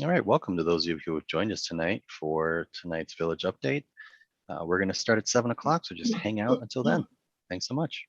All right, welcome to those of you who have joined us tonight for tonight's Village Update. We're going to start at 7 o'clock, so just hang out until then. Thanks so much.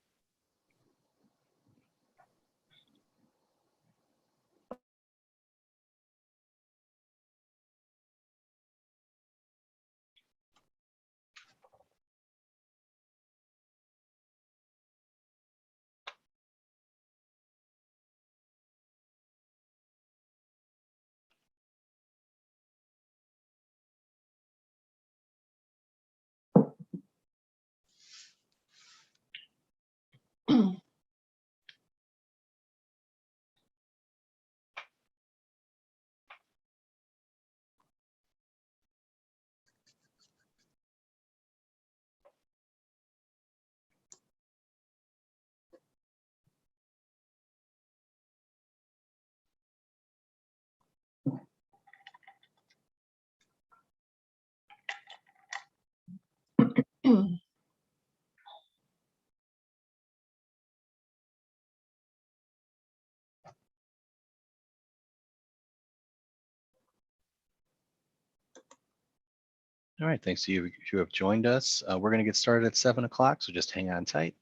All right, thanks to you who have joined us. We're going to get started at 7 o'clock, so just hang on tight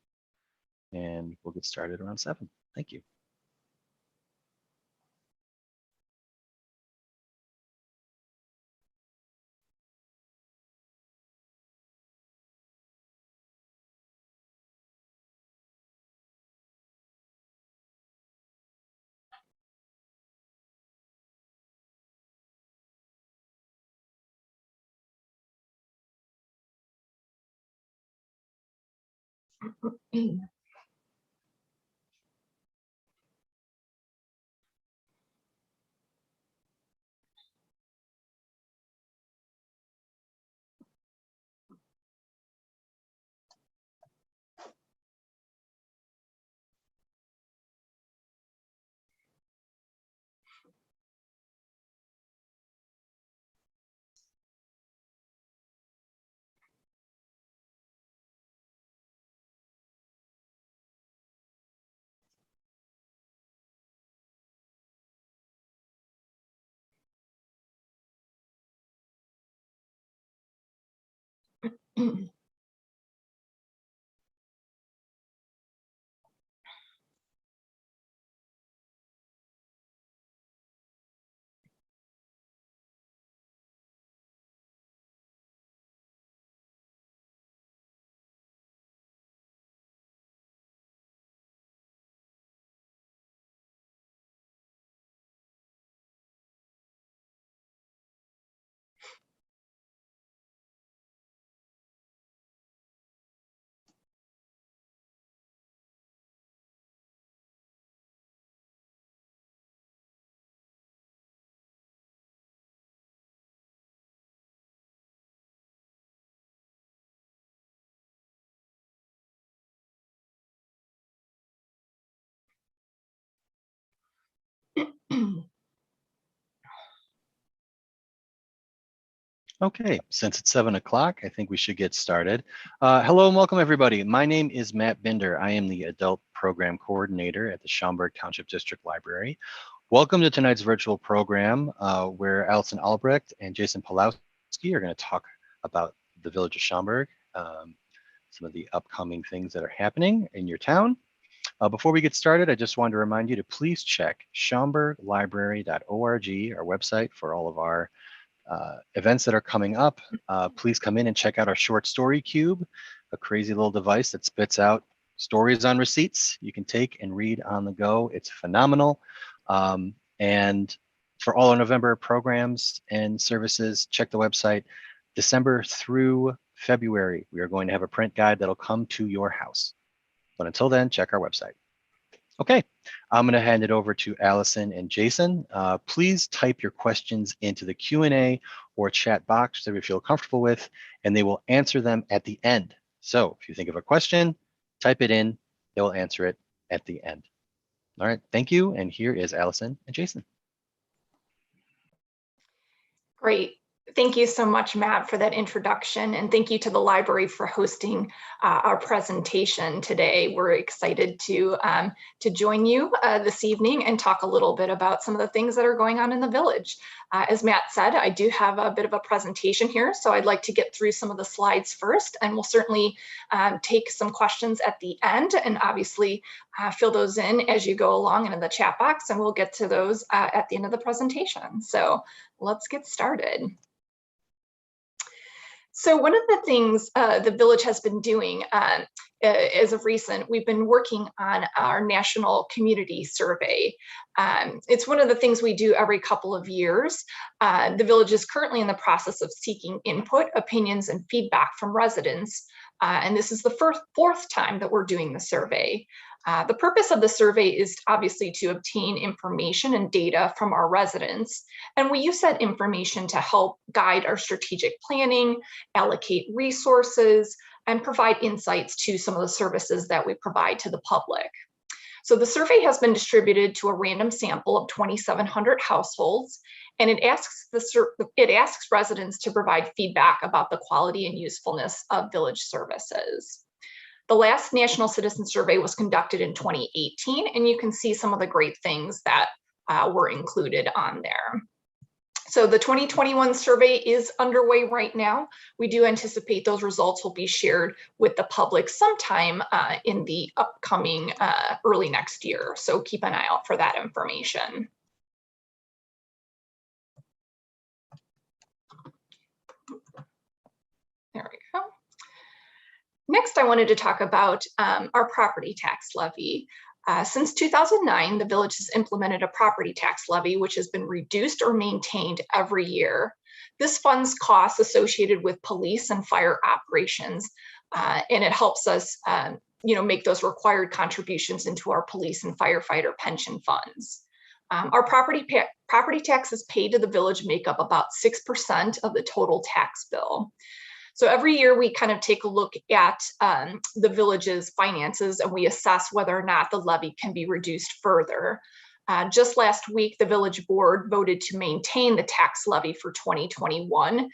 and we'll get started around 7. Thank you. Okay, since it's 7 o'clock, I think we should get started. Hello and welcome everybody. My name is Matt Binder. I am the Adult Program Coordinator at the Schaumburg Township District Library. Welcome to tonight's virtual program where Allison Albrecht and Jason Pulowski are going to talk about the Village of Schaumburg, some of the upcoming things that are happening in your town. Before we get started, I just wanted to remind you to please check schaumburglibrary.org, our website, for all of our events that are coming up. Please come in and check out our short story cube, a crazy little device that spits out stories on receipts you can take and read on the go. It's phenomenal. And for all our November programs and services, check the website. December through February, we are going to have a print guide that'll come to your house. But until then, check our website. Okay, I'm going to hand it over to Allison and Jason. Please type your questions into the Q&A or chat box that we feel comfortable with, and they will answer them at the end. So if you think of a question, type it in, they will answer it at the end. All right, thank you. And here is Allison and Jason. Great. Thank you so much, Matt, for that introduction, and thank you to the library for hosting our presentation today. We're excited to join you this evening and talk a little bit about some of the things that are going on in the village. As Matt said, I do have a bit of a presentation here, so I'd like to get through some of the slides first, and we'll certainly take some questions at the end, and obviously fill those in as you go along and in the chat box, and we'll get to those at the end of the presentation. So let's get started. So one of the things the village has been doing as of recent, we've been working on our national community survey. It's one of the things we do every couple of years. The village is currently in the process of seeking input, opinions, and feedback from residents. And this is the fourth time that we're doing the survey. The purpose of the survey is obviously to obtain information and data from our residents, and we use that information to help guide our strategic planning, allocate resources, and provide insights to some of the services that we provide to the public. So the survey has been distributed to a random sample of 2,700 households, and it asks residents to provide feedback about the quality and usefulness of village services. The last National Citizen Survey was conducted in 2018, and you can see some of the great things that were included on there. So the 2021 survey is underway right now. We do anticipate those results will be shared with the public sometime in the upcoming early next year. So keep an eye out for that information. There we go. Next, I wanted to talk about our property tax levy. Since 2009, the village has implemented a property tax levy, which has been reduced or maintained every year. This funds costs associated with police and fire operations, and it helps us make those required contributions into our police and firefighter pension funds. Our property taxes paid to the village make up about 6% of the total tax bill. So every year we kind of take a look at the village's finances, and we assess whether or not the levy can be reduced further. Just last week, the village board voted to maintain the tax levy for 2021.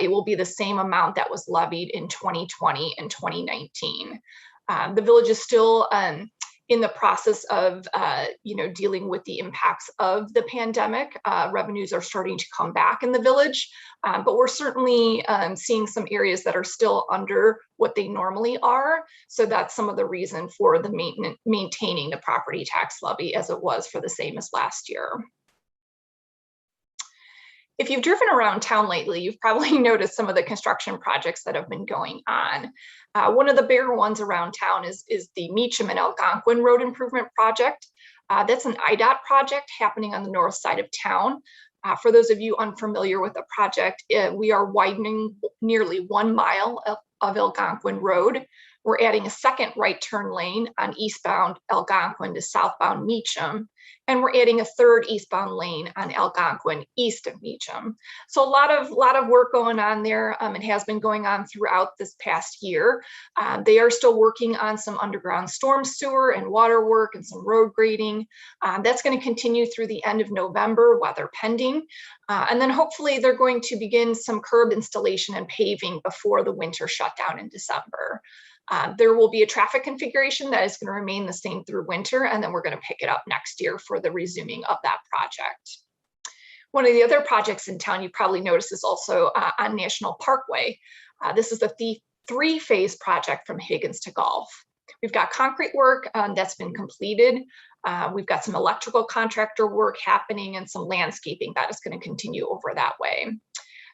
It will be the same amount that was levied in 2020 and 2019. The village is still in the process of dealing with the impacts of the pandemic. Revenues are starting to come back in the village, but we're certainly seeing some areas that are still under what they normally are. So that's some of the reason for the maintaining the property tax levy as it was for the same as last year. If you've driven around town lately, you've probably noticed some of the construction projects that have been going on. One of the bigger ones around town is the Meacham and Algonquin Road Improvement Project. That's an IDOT project happening on the north side of town. For those of you unfamiliar with the project, we are widening nearly 1 mile of Algonquin Road. We're adding a second right turn lane on eastbound Algonquin to southbound Meacham, and we're adding a third eastbound lane on Algonquin east of Meacham. So a lot of work going on there. It has been going on throughout this past year. They are still working on some underground storm sewer and water work and some road grading. That's going to continue through the end of November, weather pending. And then hopefully they're going to begin some curb installation and paving before the winter shutdown in December. There will be a traffic configuration that is going to remain the same through winter, and then we're going to pick it up next year for the resuming of that project. One of the other projects in town you probably noticed is also on National Parkway. This is the three-phase project from Higgins to Gulf. We've got concrete work that's been completed. We've got some electrical contractor work happening and some landscaping that is going to continue over that way.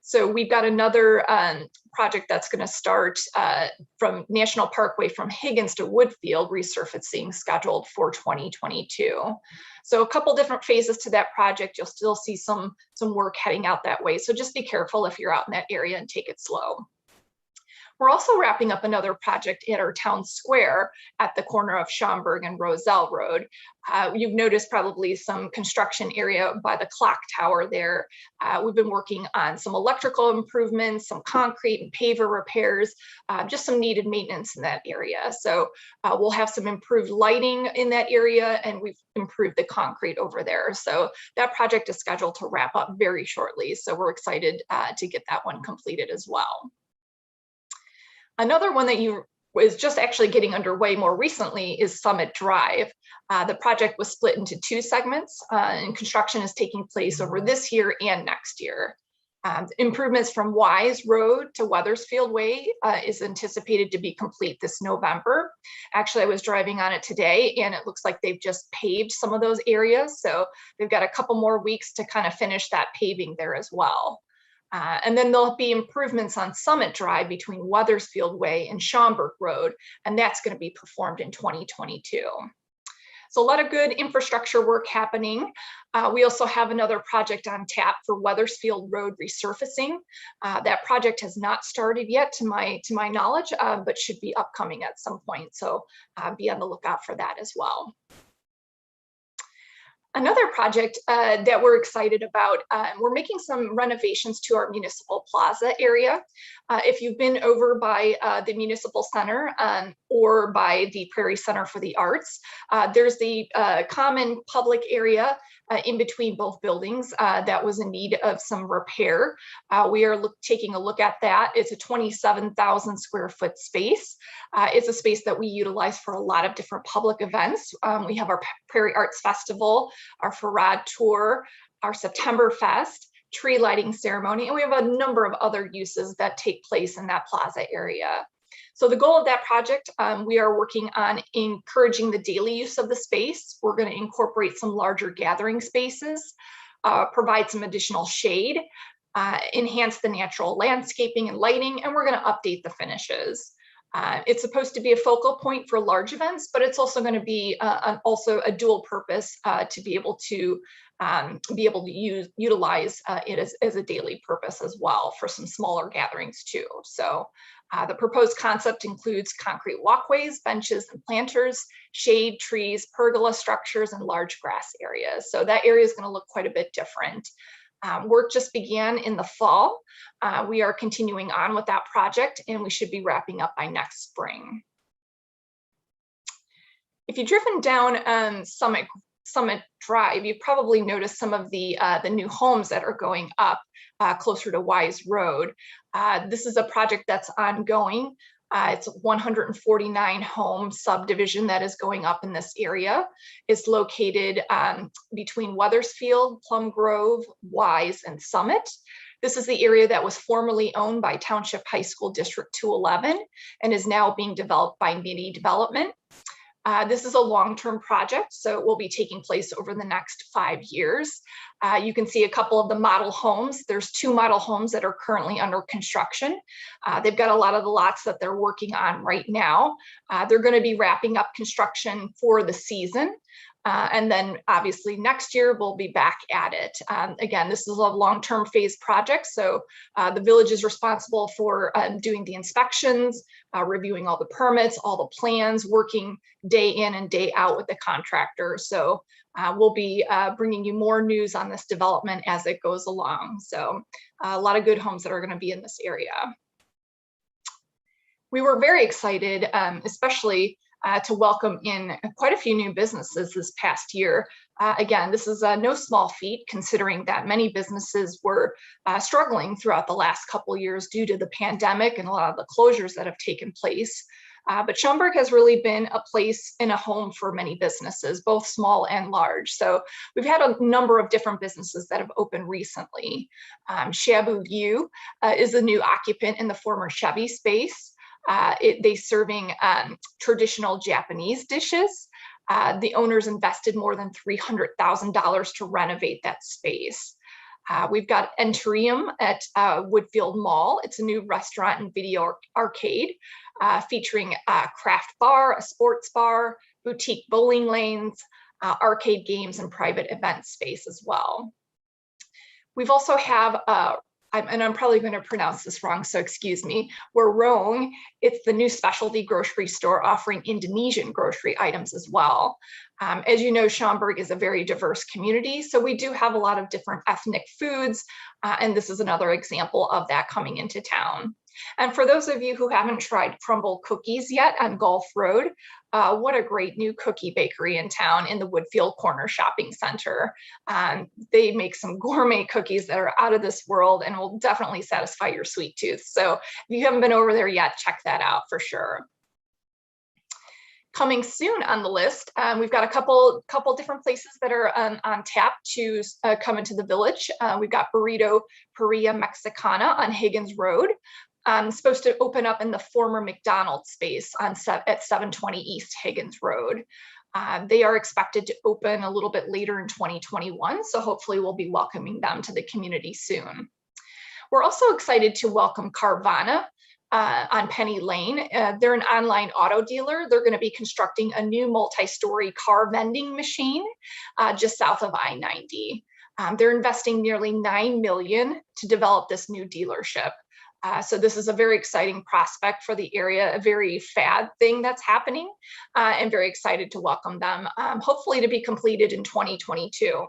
So we've got another project that's going to start from National Parkway from Higgins to Woodfield, resurfacing scheduled for 2022. So a couple different phases to that project. You'll still see some work heading out that way. So just be careful if you're out in that area and take it slow. We're also wrapping up another project at our town square at the corner of Schaumburg and Roselle Road. You've noticed probably some construction area by the clock tower there. We've been working on some electrical improvements, some concrete and paver repairs, just some needed maintenance in that area. So we'll have some improved lighting in that area, and we've improved the concrete over there. So that project is scheduled to wrap up very shortly. So we're excited to get that one completed as well. Another one that is just actually getting underway more recently is Summit Drive. The project was split into two segments, and construction is taking place over this year and next year. Improvements from Wise Road to Weathersfield Way is anticipated to be complete this November. Actually, I was driving on it today, and it looks like they've just paved some of those areas. So they've got a couple more weeks to kind of finish that paving there as well. And then there'll be improvements on Summit Drive between Weathersfield Way and Schaumburg Road, and that's going to be performed in 2022. So a lot of good infrastructure work happening. We also have another project on tap for Weathersfield Road resurfacing. That project has not started yet to my knowledge, but should be upcoming at some point. So be on the lookout for that as well. Another project that we're excited about, we're making some renovations to our Municipal Plaza area. If you've been over by the Municipal Center or by the Prairie Center for the Arts, there's the common public area in between both buildings that was in need of some repair. We are taking a look at that. It's a 27,000 square foot space. It's a space that we utilize for a lot of different public events. We have our Prairie Arts Festival, our Farad Tour, our September Fest, tree lighting ceremony, and we have a number of other uses that take place in that plaza area. So the goal of that project, we are working on encouraging the daily use of the space. We're going to incorporate some larger gathering spaces, provide some additional shade, enhance the natural landscaping and lighting, and we're going to update the finishes. It's supposed to be a focal point for large events, but it's also going to be also a dual purpose to be able to utilize it as a daily purpose as well for some smaller gatherings too. So the proposed concept includes concrete walkways, benches and planters, shade, trees, pergola structures, and large grass areas. So that area is going to look quite a bit different. Work just began in the fall. We are continuing on with that project, and we should be wrapping up by next spring. If you've driven down Summit Drive, you've probably noticed some of the new homes that are going up closer to Wise Road. This is a project that's ongoing. It's a 149 home subdivision that is going up in this area. It's located between Weathersfield, Plum Grove, Wise, and Summit. This is the area that was formerly owned by Township High School District 211 and is now being developed by Mini Development. This is a long-term project, so it will be taking place over the next 5 years. You can see a couple of the model homes. There's 2 model homes that are currently under construction. They've got a lot of the lots that they're working on right now. They're going to be wrapping up construction for the season. And then obviously next year we'll be back at it. Again, this is a long-term phase project. So the village is responsible for doing the inspections, reviewing all the permits, all the plans, working day in and day out with the contractor. So we'll be bringing you more news on this development as it goes along. So a lot of good homes that are going to be in this area. We were very excited, especially to welcome in quite a few new businesses this past year. Again, this is no small feat considering that many businesses were struggling throughout the last couple of years due to the pandemic and a lot of the closures that have taken place. But Schaumburg has really been a place and a home for many businesses, both small and large. So we've had a number of different businesses that have opened recently. Shabu View is a new occupant in the former Chevy space. They serving traditional Japanese dishes. The owners invested more than $300,000 to renovate that space. We've got Enterium at Woodfield Mall. It's a new restaurant and video arcade featuring a craft bar, a sports bar, boutique bowling lanes, arcade games, and private event space as well. We've also have and I'm probably going to pronounce this wrong, so excuse me, Warung. It's the new specialty grocery store offering Indonesian grocery items as well. As you know, Schaumburg is a very diverse community, so we do have a lot of different ethnic foods, and this is another example of that coming into town. And for those of you who haven't tried Crumble Cookies yet on Gulf Road, what a great new cookie bakery in town in the Woodfield Corner Shopping Center. They make some gourmet cookies that are out of this world and will definitely satisfy your sweet tooth. So if you haven't been over there yet, check that out for sure. Coming soon on the list, we've got a couple different places that are on tap to come into the village. We've got Burrito Paria Mexicana on Higgins Road. Supposed to open up in the former McDonald's space at 720 East Higgins Road. They are expected to open a little bit later in 2021, so hopefully we'll be welcoming them to the community soon. We're also excited to welcome Carvana on Penny Lane. They're an online auto dealer. They're going to be constructing a new multi-story car vending machine just south of I-90. They're investing nearly $9 million to develop this new dealership. So this is a very exciting prospect for the area, a very fad thing that's happening, and very excited to welcome them, hopefully to be completed in 2022.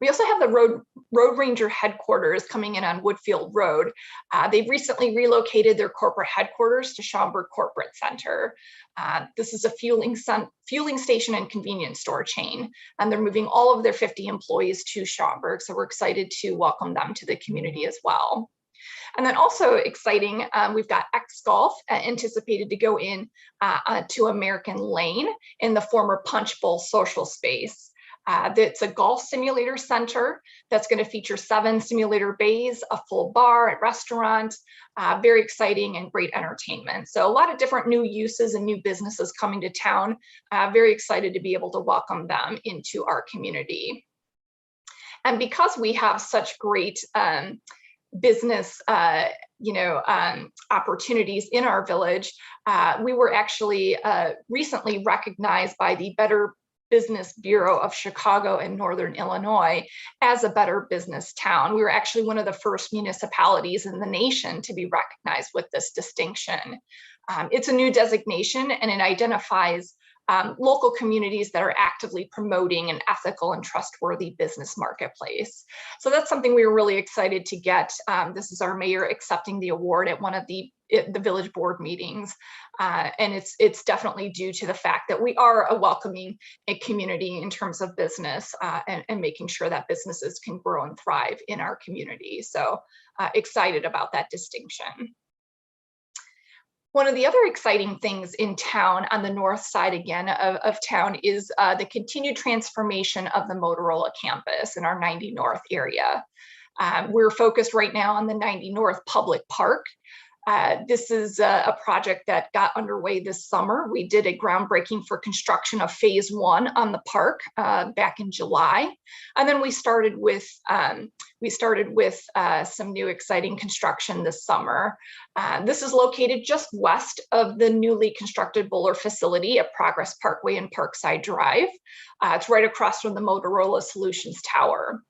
We also have the Road Ranger headquarters coming in on Woodfield Road. They've recently relocated their corporate headquarters to Schaumburg Corporate Center. This is a fueling station and convenience store chain, and they're moving all of their 50 employees to Schaumburg. So we're excited to welcome them to the community as well. And then also exciting, we've got X Golf anticipated to go in to American Lane in the former Punch Bowl social space. It's a golf simulator center that's going to feature 7 simulator bays, a full bar, a restaurant, very exciting and great entertainment. So a lot of different new uses and new businesses coming to town. Very excited to be able to welcome them into our community. And because we have such great business opportunities in our village, we were actually recently recognized by the Better Business Bureau of Chicago and Northern Illinois as a better business town. We were actually one of the first municipalities in the nation to be recognized with this distinction. It's a new designation, and it identifies local communities that are actively promoting an ethical and trustworthy business marketplace. So that's something we were really excited to get. This is our mayor accepting the award at one of the village board meetings. And it's definitely due to the fact that we are a welcoming community in terms of business and making sure that businesses can grow and thrive in our community. So excited about that distinction. One of the other exciting things in town on the north side again of town is the continued transformation of the Motorola campus in our 90 North area. We're focused right now on the 90 North Public Park. This is a project that got underway this summer. We did a groundbreaking for construction of phase 1 on the park back in July. And then we started with some new exciting construction this summer. This is located just west of the newly constructed Buller facility at Progress Parkway and Parkside Drive. It's right across from the Motorola Solutions Tower.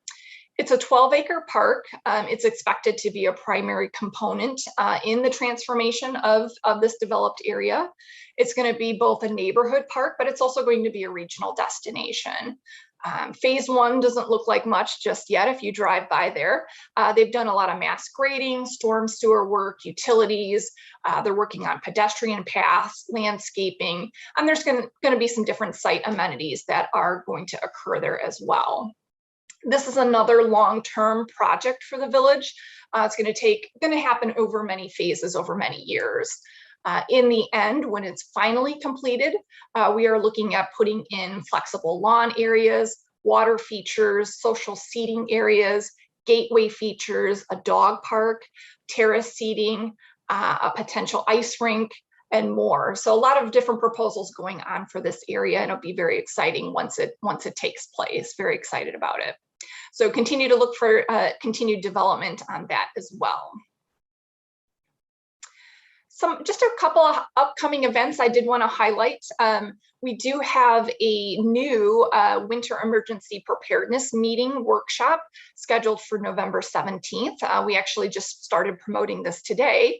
It's a 12-acre park. It's expected to be a primary component in the transformation of this developed area. It's going to be both a neighborhood park, but it's also going to be a regional destination. Phase 1 doesn't look like much just yet if you drive by there. They've done a lot of mass grading, storm sewer work, utilities. They're working on pedestrian paths, landscaping, and there's going to be some different site amenities that are going to occur there as well. This is another long-term project for the village. It's going to happen over many phases, over many years. In the end, when it's finally completed, we are looking at putting in flexible lawn areas, water features, social seating areas, gateway features, a dog park, terrace seating, a potential ice rink, and more. So a lot of different proposals going on for this area, and it'll be very exciting once it takes place. Very excited about it. So continue to look for continued development on that as well. Just a couple of upcoming events I did want to highlight. We do have a new winter emergency preparedness meeting workshop scheduled for November 17th. We actually just started promoting this today.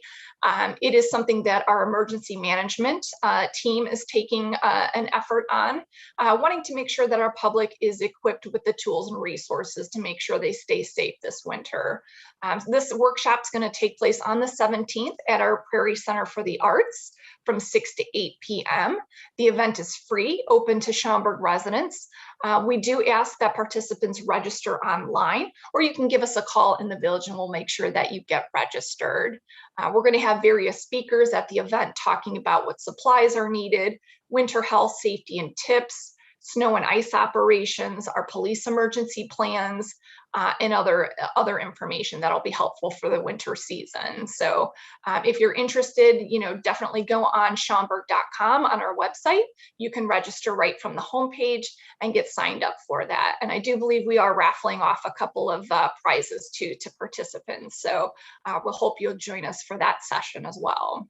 It is something that our emergency management team is taking an effort on, wanting to make sure that our public is equipped with the tools and resources to make sure they stay safe this winter. This workshop is going to take place on the 17th at our Prairie Center for the Arts from 6 to 8 p.m. The event is free, open to Schaumburg residents. We do ask that participants register online, or you can give us a call in the village and we'll make sure that you get registered. We're going to have various speakers at the event talking about what supplies are needed, winter health, safety, and tips, snow and ice operations, our police emergency plans, and other information that'll be helpful for the winter season. So if you're interested, definitely go on Schaumburg.com on our website. You can register right from the homepage and get signed up for that. And I do believe we are raffling off a couple of prizes to participants. So we'll hope you'll join us for that session as well.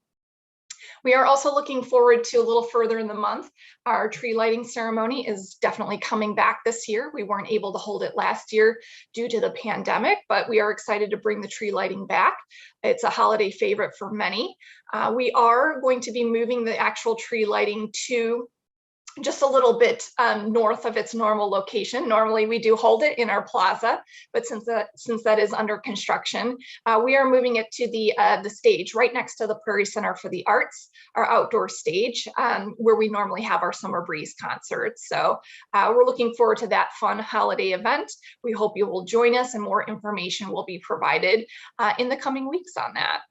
We are also looking forward to a little further in the month. Our tree lighting ceremony is definitely coming back this year. We weren't able to hold it last year due to the pandemic, but we are excited to bring the tree lighting back. It's a holiday favorite for many. We are going to be moving the actual tree lighting to just a little bit north of its normal location. Normally we do hold it in our plaza, but since that is under construction, we are moving it to the stage right next to the Prairie Center for the Arts, our outdoor stage, where we normally have our Summer Breeze concerts. So we're looking forward to that fun holiday event. We hope you will join us, and more information will be provided in the coming weeks on that.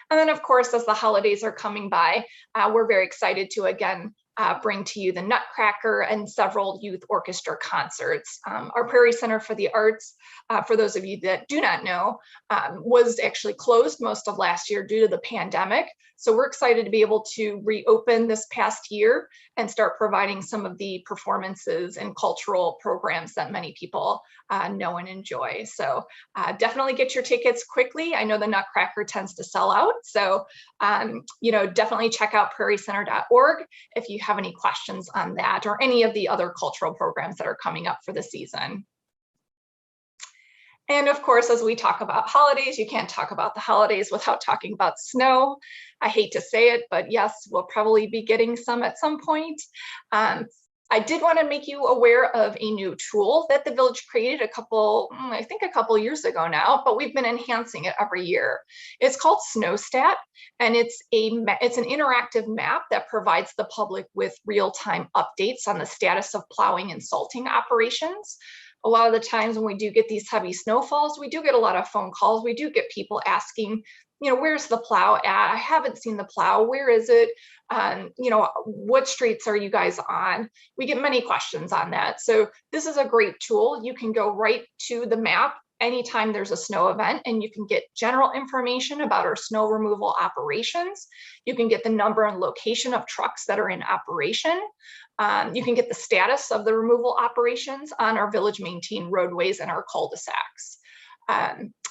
And then, of course, as the holidays are coming by, we're very excited to again bring to you the Nutcracker and several youth orchestra concerts. Our Prairie Center for the Arts, for those of you that do not know, was actually closed most of last year due to the pandemic. So we're excited to be able to reopen this past year and start providing some of the performances and cultural programs that many people know and enjoy. So definitely get your tickets quickly. I know the Nutcracker tends to sell out. So, definitely check out prairiecenter.org if you have any questions on that or any of the other cultural programs that are coming up for the season. And of course, as we talk about holidays, you can't talk about the holidays without talking about snow. I hate to say it, but yes, we'll probably be getting some at some point. I did want to make you aware of a new tool that the village created I think a couple years ago now, but we've been enhancing it every year. It's called SnowStat, and it's an interactive map that provides the public with real-time updates on the status of plowing and salting operations. A lot of the times when we do get these heavy snowfalls, we do get a lot of phone calls. We do get people asking, where's the plow at? I haven't seen the plow. Where is it? What streets are you guys on? We get many questions on that. So this is a great tool. You can go right to the map anytime there's a snow event, and you can get general information about our snow removal operations. You can get the number and location of trucks that are in operation. You can get the status of the removal operations on our village maintained roadways and our cul-de-sacs.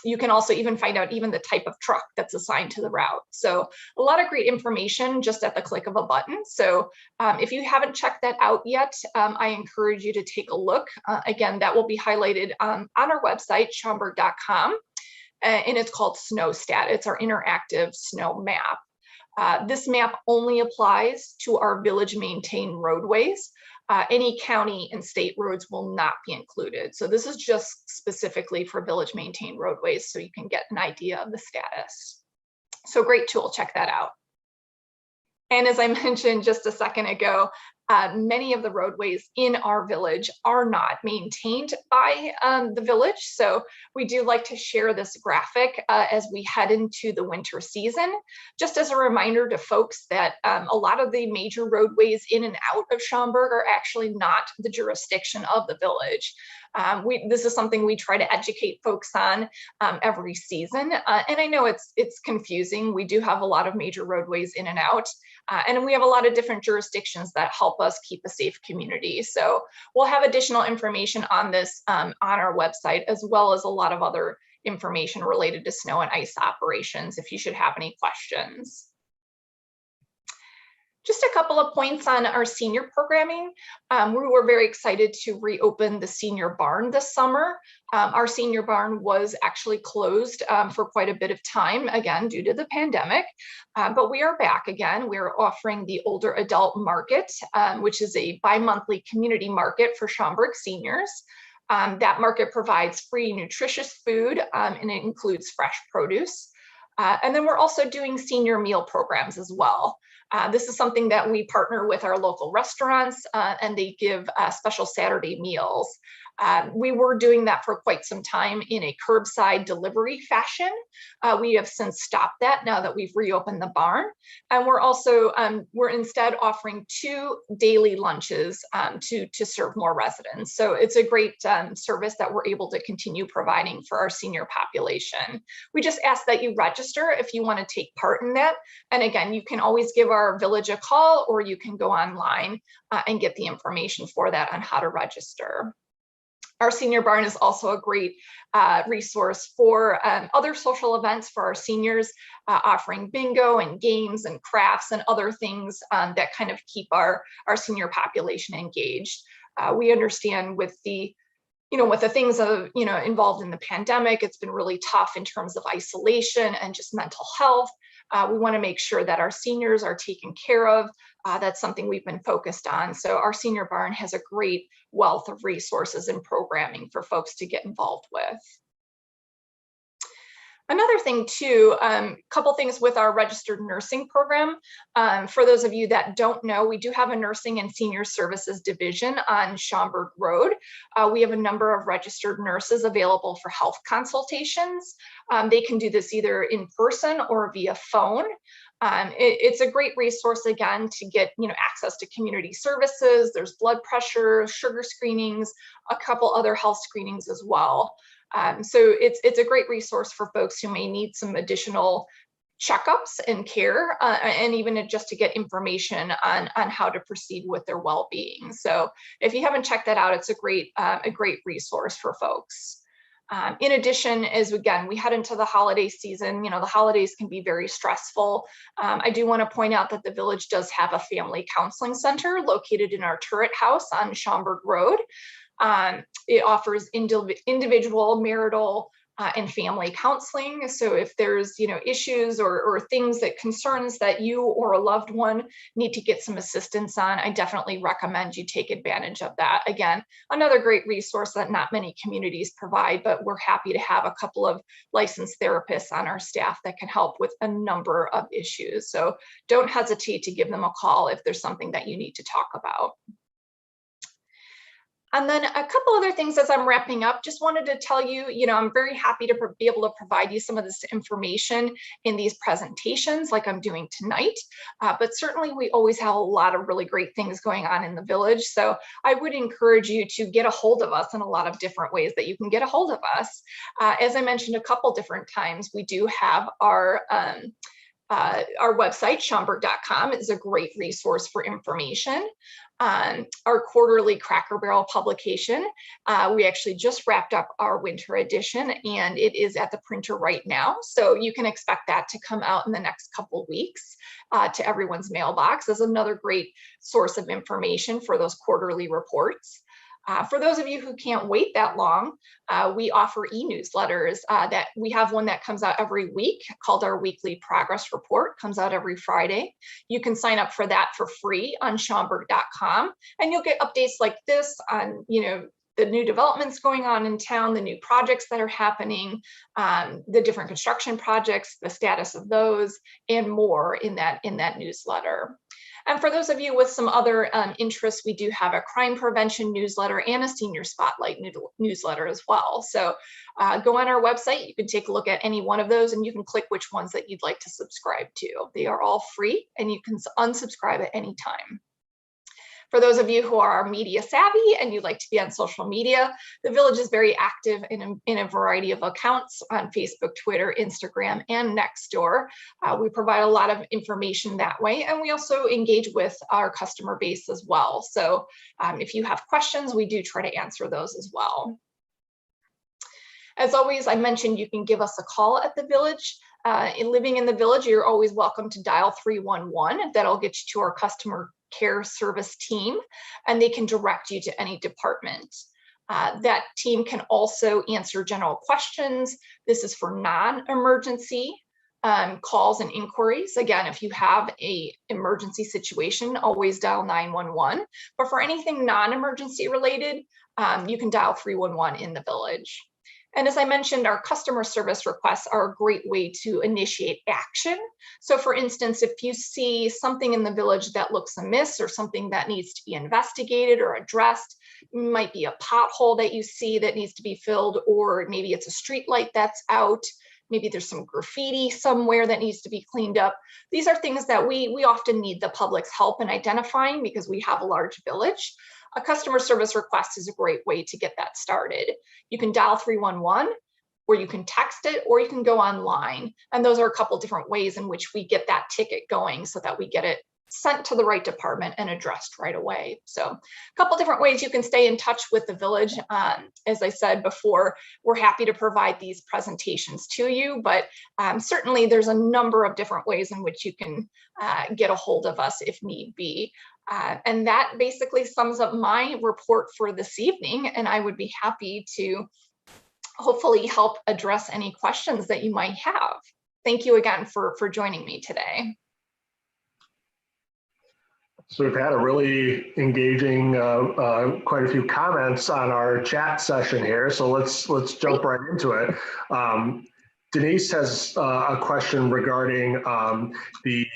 You can also even find out even the type of truck that's assigned to the route. So a lot of great information just at the click of a button. So if you haven't checked that out yet, I encourage you to take a look. Again, that will be highlighted on our website, schaumburg.com, and it's called SnowStat. It's our interactive snow map. This map only applies to our village maintained roadways. Any county and state roads will not be included. So this is just specifically for village maintained roadways, so you can get an idea of the status. So great tool, check that out. And as I mentioned just a second ago, many of the roadways in our village are not maintained by the village. So we do like to share this graphic as we head into the winter season, just as a reminder to folks that a lot of the major roadways in and out of Schaumburg are actually not the jurisdiction of the village. This is something we try to educate folks on every season. And I know it's confusing. We do have a lot of major roadways in and out, and we have a lot of different jurisdictions that help us keep a safe community. So we'll have additional information on this on our website, as well as a lot of other information related to snow and ice operations if you should have any questions. Just a couple of points on our senior programming. We were very excited to reopen the senior barn this summer. Our senior barn was actually closed for quite a bit of time, again, due to the pandemic, but we are back again. We're offering the older adult market, which is a bi-monthly community market for Schaumburg seniors. That market provides free, nutritious food, and it includes fresh produce. And then we're also doing senior meal programs as well. This is something that we partner with our local restaurants, and they give special Saturday meals. We were doing that for quite some time in a curbside delivery fashion. We have since stopped that now that we've reopened the barn. And we're also, we're instead offering 2 daily lunches to serve more residents. So it's a great service that we're able to continue providing for our senior population. We just ask that you register if you want to take part in that. And again, you can always give our village a call, or you can go online and get the information for that on how to register. Our senior barn is also a great resource for other social events for our seniors, offering bingo and games and crafts and other things that kind of keep our senior population engaged. We understand with the with the things of, involved in the pandemic, it's been really tough in terms of isolation and just mental health. We want to make sure that our seniors are taken care of. That's something we've been focused on. So our senior barn has a great wealth of resources and programming for folks to get involved with. Another thing too, couple things with our registered nursing program. For those of you that don't know, we do have a nursing and senior services division on Schaumburg Road. We have a number of registered nurses available for health consultations. They can do this either in person or via phone. It's a great resource, again, to get access to community services. There's blood pressure, sugar screenings, a couple other health screenings as well. So it's a great resource for folks who may need some additional checkups and care, and even just to get information on how to proceed with their well-being. So if you haven't checked that out, it's a great resource for folks. In addition, as again, we head into the holiday season, the holidays can be very stressful. I do want to point out that the village does have a family counseling center located in our turret house on Schaumburg Road. It offers individual, marital, and family counseling. So if there's issues or things concerns that you or a loved one need to get some assistance on, I definitely recommend you take advantage of that. Again, another great resource that not many communities provide, but we're happy to have a couple of licensed therapists on our staff that can help with a number of issues. So don't hesitate to give them a call if there's something that you need to talk about. And then a couple other things as I'm wrapping up, just wanted to tell you, I'm very happy to be able to provide you some of this information in these presentations like I'm doing tonight. But certainly we always have a lot of really great things going on in the village. So I would encourage you to get a hold of us in a lot of different ways that you can get a hold of us. As I mentioned a couple different times, we do have our website, schaumburg.com, is a great resource for information. Our quarterly Cracker Barrel publication, we actually just wrapped up our winter edition, and it is at the printer right now. So you can expect that to come out in the next couple of weeks to everyone's mailbox as another great source of information for those quarterly reports. For those of you who can't wait that long, we offer e-newsletters. That we have one that comes out every week called our Weekly Progress Report, comes out every Friday. You can sign up for that for free on schaumburg.com, and you'll get updates like this on, the new developments going on in town, the new projects that are happening, the different construction projects, the status of those, and more in that newsletter. And for those of you with some other interests, we do have a crime prevention newsletter and a senior spotlight newsletter as well. So go on our website, you can take a look at any one of those, and you can click which ones that you'd like to subscribe to. They are all free, and you can unsubscribe at any time. For those of you who are media savvy and you'd like to be on social media, the village is very active in a variety of accounts on Facebook, Twitter, Instagram, and Nextdoor. We provide a lot of information that way, and we also engage with our customer base as well. So if you have questions, we do try to answer those as well. As always, I mentioned you can give us a call at the village. Living in the village, you're always welcome to dial 311. That'll get you to our customer care service team, and they can direct you to any department. That team can also answer general questions. This is for non-emergency calls and inquiries. Again, if you have an emergency situation, always dial 911. But for anything non-emergency related, you can dial 311 in the village. And as I mentioned, our customer service requests are a great way to initiate action. So for instance, if you see something in the village that looks amiss or something that needs to be investigated or addressed, it might be a pothole that you see that needs to be filled, or maybe it's a street light that's out. Maybe there's some graffiti somewhere that needs to be cleaned up. These are things that we often need the public's help in identifying because we have a large village. A customer service request is a great way to get that started. You can dial 311, or you can text it, or you can go online. And those are a couple different ways in which we get that ticket going so that we get it sent to the right department and addressed right away. So a couple different ways you can stay in touch with the village. As I said before, we're happy to provide these presentations to you, but certainly there's a number of different ways in which you can get a hold of us if need be. And that basically sums up my report for this evening, and I would be happy to hopefully help address any questions that you might have. Thank you again for joining me today. So we've had a really engaging, quite a few comments on our chat session here. So let's jump right into it. Denise has a question regarding the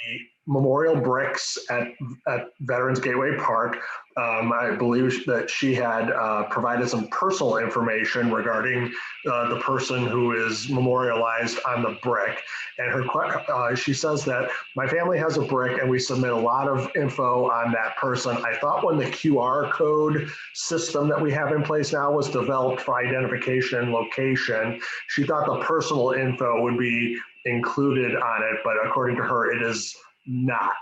memorial bricks at Veterans Gateway Park. I believe that she had provided some personal information regarding the person who is memorialized on the brick. And she says that my family has a brick and we submit a lot of info on that person. I thought when the QR code system that we have in place now was developed for identification and location, she thought the personal info would be included on it, but according to her, it is not.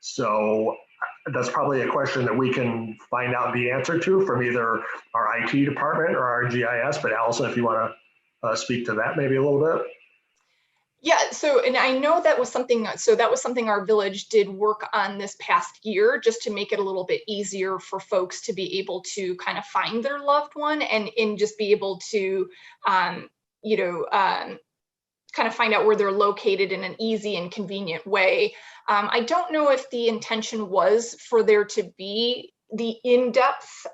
So that's probably a question that we can find out the answer to from either our IT department or our GIS, but Allison, if you want to speak to that maybe a little bit. Yeah, so, and I know that was something, so that was something our village did work on this past year, just to make it a little bit easier for folks to be able to kind of find their loved one and just be able to, kind of find out where they're located in an easy and convenient way. I don't know if the intention was for there to be the in-depth,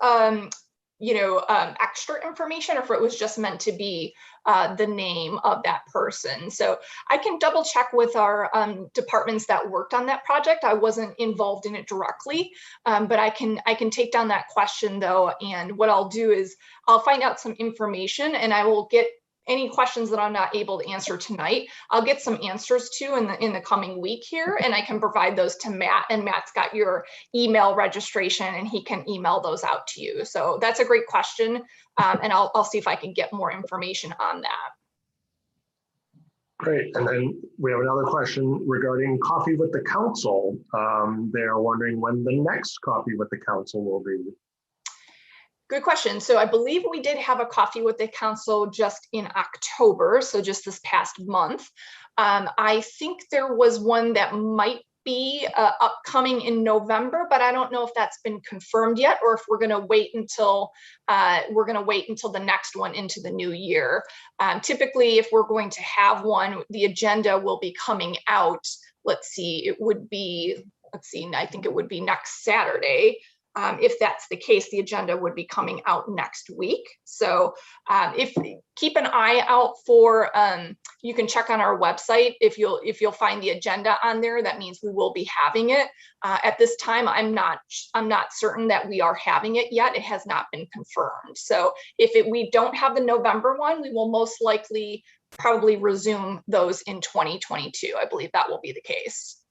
extra information, or if it was just meant to be the name of that person. So I can double check with our departments that worked on that project. I wasn't involved in it directly, but I can take down that question though. And what I'll do is I'll find out some information, and I will get any questions that I'm not able to answer tonight, I'll get some answers to in the coming week here, and I can provide those to Matt, and Matt's got your email registration and he can email those out to you. So that's a great question, and I'll see if I can get more information on that. Great, and then we have another question regarding coffee with the council. They are wondering when the next coffee with the council will be. Good question. So I believe we did have a coffee with the council just in October, so just this past month. I think there was one that might be upcoming in November, but I don't know if that's been confirmed yet, or if we're going to wait until the next one into the new year. Typically, if we're going to have one, the agenda will be coming out. Let's see, I think it would be next Saturday. If that's the case, the agenda would be coming out next week. So keep an eye out for, you can check on our website. If you'll find the agenda on there, that means we will be having it. At this time, I'm not certain that we are having it yet. It has not been confirmed. So if we don't have the November one, we will most likely probably resume those in 2022. I believe that will be the case.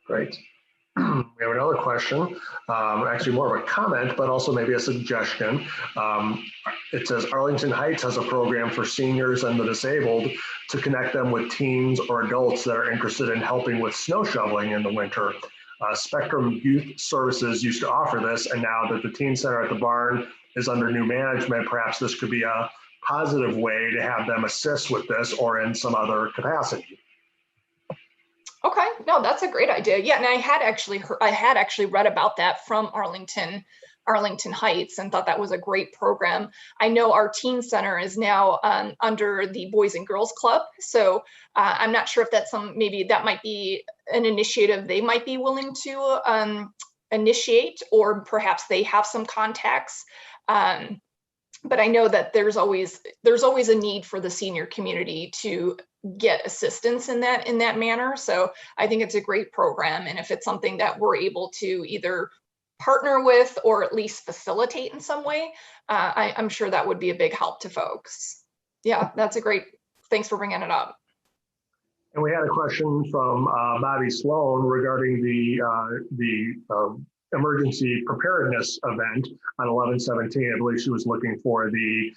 Great. We have another question, actually more of a comment, but also maybe a suggestion. It says Arlington Heights has a program for seniors and the disabled to connect them with teens or adults that are interested in helping with snow shoveling in the winter. Spectrum Youth Services used to offer this, and now that the teen center at the barn is under new management, perhaps this could be a positive way to have them assist with this or in some other capacity. Okay, no, that's a great idea. Yeah, and I had actually read about that from Arlington Heights, and thought that was a great program. I know our teen center is now under the Boys and Girls Club, so I'm not sure if that's maybe that might be an initiative they might be willing to initiate, or perhaps they have some contacts. But I know that there's always a need for the senior community to get assistance in that manner. So I think it's a great program, and if it's something that we're able to either partner with or at least facilitate in some way, I'm sure that would be a big help to folks. Yeah, that's a great. Thanks for bringing it up. And we had a question from Bobby Sloan regarding the emergency preparedness event on 11/17. I believe she was looking for the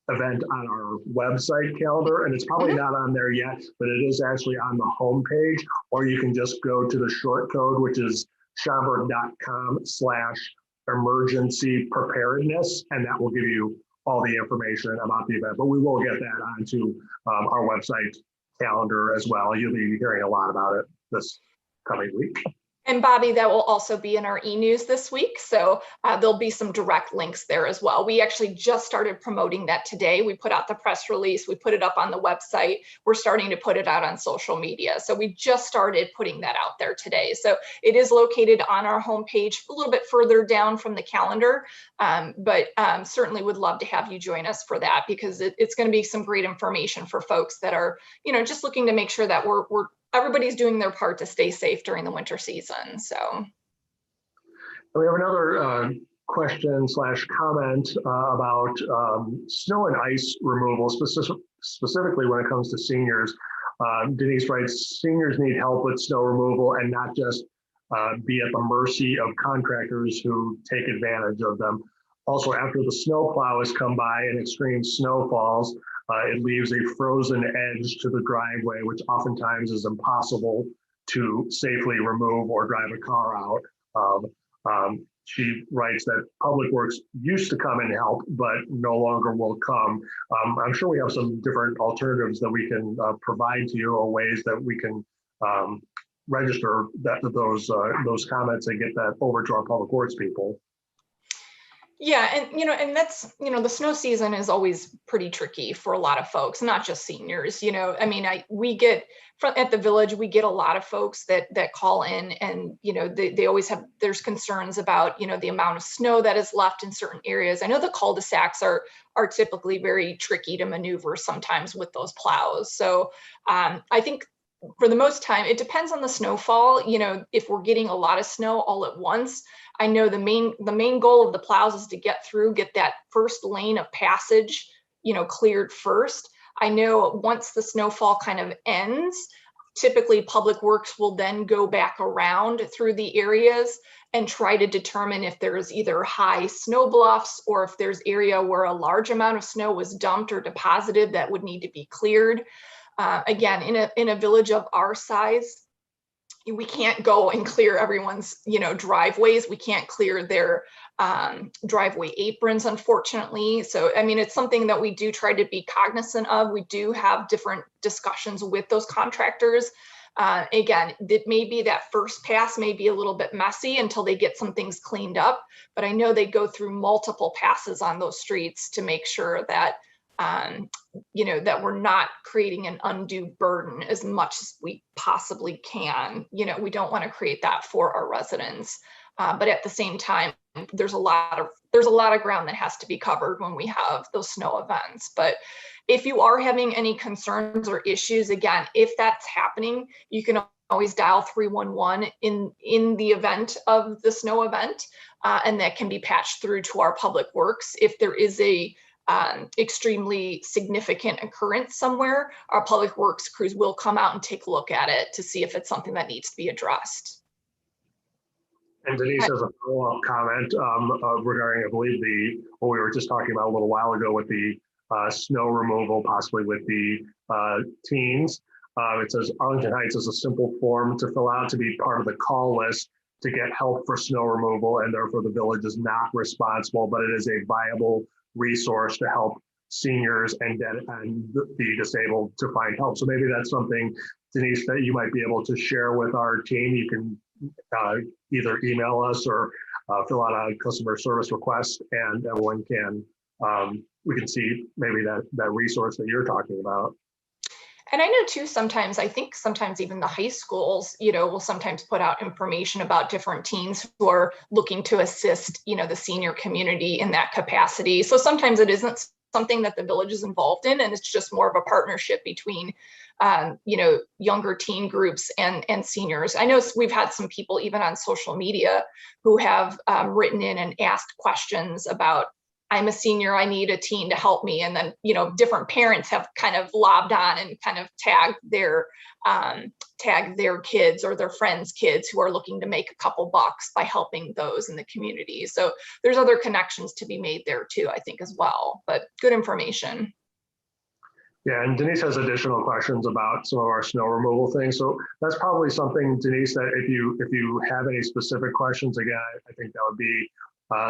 event on our website calendar, and it's probably not on there yet, but it is actually on the homepage, or you can just go to the short code, which is schaumburg.com/emergency preparedness, and that will give you all the information about the event. But we will get that onto our website calendar as well. You'll be hearing a lot about it this coming week. And Bobby, that will also be in our e-news this week. So there'll be some direct links there as well. We actually just started promoting that today. We put out the press release, we put it up on the website. We're starting to put it out on social media. So we just started putting that out there today. So it is located on our homepage, a little bit further down from the calendar, but certainly would love to have you join us for that, because it's going to be some great information for folks that are, just looking to make sure that everybody's doing their part to stay safe during the winter season. So we have another question / comment about snow and ice removal, specifically when it comes to seniors. Denise writes, seniors need help with snow removal and not just be at the mercy of contractors who take advantage of them. Also, after the snow plow has come by and extreme snow falls, it leaves a frozen edge to the driveway, which oftentimes is impossible to safely remove or drive a car out of. She writes that Public Works used to come and help, but no longer will come. I'm sure we have some different alternatives that we can provide to you, or ways that we can register those comments and get that over to our Public Works people. Yeah, and that's, the snow season is always pretty tricky for a lot of folks, not just seniors. We get at the village, we get a lot of folks that call in, and they always there's concerns about the amount of snow that is left in certain areas. I know the cul-de-sacs are typically very tricky to maneuver sometimes with those plows. So I think for the most time, it depends on the snowfall. If we're getting a lot of snow all at once, I know the main goal of the plows is to get that first lane of passage, cleared first. I know once the snowfall kind of ends, typically Public Works will then go back around through the areas and try to determine if there's either high snow bluffs, or if there's area where a large amount of snow was dumped or deposited that would need to be cleared. Again, in a village of our size, we can't go and clear everyone's, driveways. We can't clear their driveway aprons, unfortunately. So, it's something that we do try to be cognizant of. We do have different discussions with those contractors. Again, it may be that first pass may be a little bit messy until they get some things cleaned up, but I know they go through multiple passes on those streets to make sure that that we're not creating an undue burden as much as we possibly can. We don't want to create that for our residents, but at the same time, there's a lot of ground that has to be covered when we have those snow events. But if you are having any concerns or issues, again, if that's happening, you can always dial 311 in the event of the snow event, and that can be patched through to our Public Works. If there is a extremely significant occurrence somewhere, our Public Works crews will come out and take a look at it to see if it's something that needs to be addressed. And Denise has a follow-up comment regarding, I believe, what we were just talking about a little while ago with the snow removal, possibly with the teens. It says Arlington Heights is a simple form to fill out to be part of the call list to get help for snow removal, and therefore the village is not responsible, but it is a viable resource to help seniors and the disabled to find help. So maybe that's something, Denise, that you might be able to share with our team. You can either email us or fill out a customer service request, and everyone can, we can see maybe that resource that you're talking about. And I know too, sometimes, I think sometimes even the high schools, will sometimes put out information about different teams who are looking to assist, the senior community in that capacity. So sometimes it isn't something that the village is involved in, and it's just more of a partnership between, younger teen groups and seniors. I know we've had some people even on social media who have written in and asked questions about, I'm a senior, I need a teen to help me. And then, different parents have kind of lobbed on and kind of tagged their kids or their friends' kids who are looking to make a couple bucks by helping those in the community. So there's other connections to be made there too, I think, as well, but good information. Yeah, and Denise has additional questions about some of our snow removal things. So that's probably something, Denise, that if you have any specific questions, again, I think that would be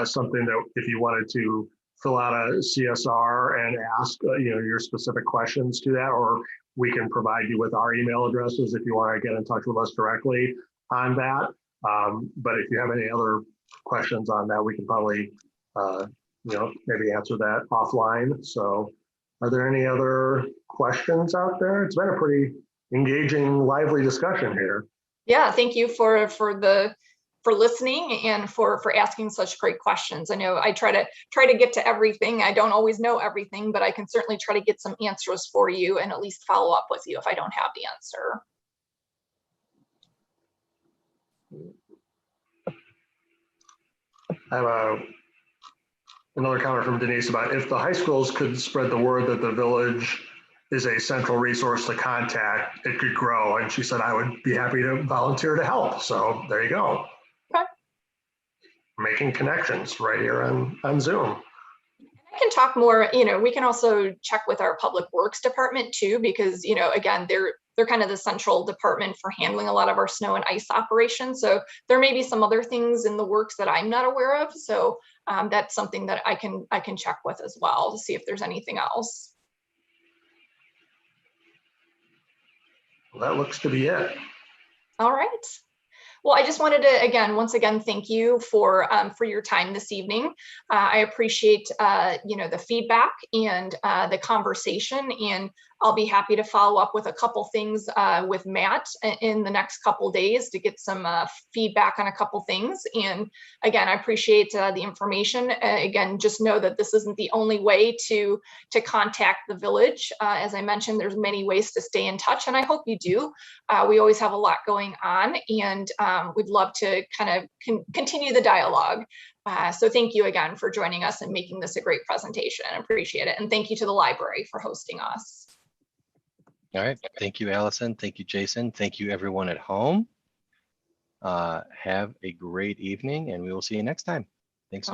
something that if you wanted to fill out a CSR and ask your specific questions to that, or we can provide you with our email addresses if you want to get in touch with us directly on that. But if you have any other questions on that, we can probably maybe answer that offline. So are there any other questions out there? It's been a pretty engaging, lively discussion here. Yeah, thank you for listening and for asking such great questions. I know I try to get to everything. I don't always know everything, but I can certainly try to get some answers for you and at least follow up with you if I don't have the answer. I have another comment from Denise about if the high schools could spread the word that the village is a central resource to contact, it could grow. And she said, I would be happy to volunteer to help. So there you go. Okay. Making connections right here on Zoom. I can talk more, we can also check with our public works department too, because, again, they're kind of the central department for handling a lot of our snow and ice operations. So there may be some other things in the works that I'm not aware of. So that's something that I can check with as well to see if there's anything else. Well, that looks to be it. All right. Well, I just wanted to, once again, thank you for your time this evening. I appreciate, the feedback and the conversation, and I'll be happy to follow up with a couple things with Matt in the next couple days to get some feedback on a couple things. And again, I appreciate the information. Again, just know that this isn't the only way to contact the village. As I mentioned, there's many ways to stay in touch, and I hope you do. We always have a lot going on, and we'd love to kind of continue the dialogue. So thank you again for joining us and making this a great presentation. I appreciate it. And thank you to the library for hosting us. All right. Thank you, Allison. Thank you, Jason. Thank you, everyone at home. Have a great evening, and we will see you next time. Thanks so much.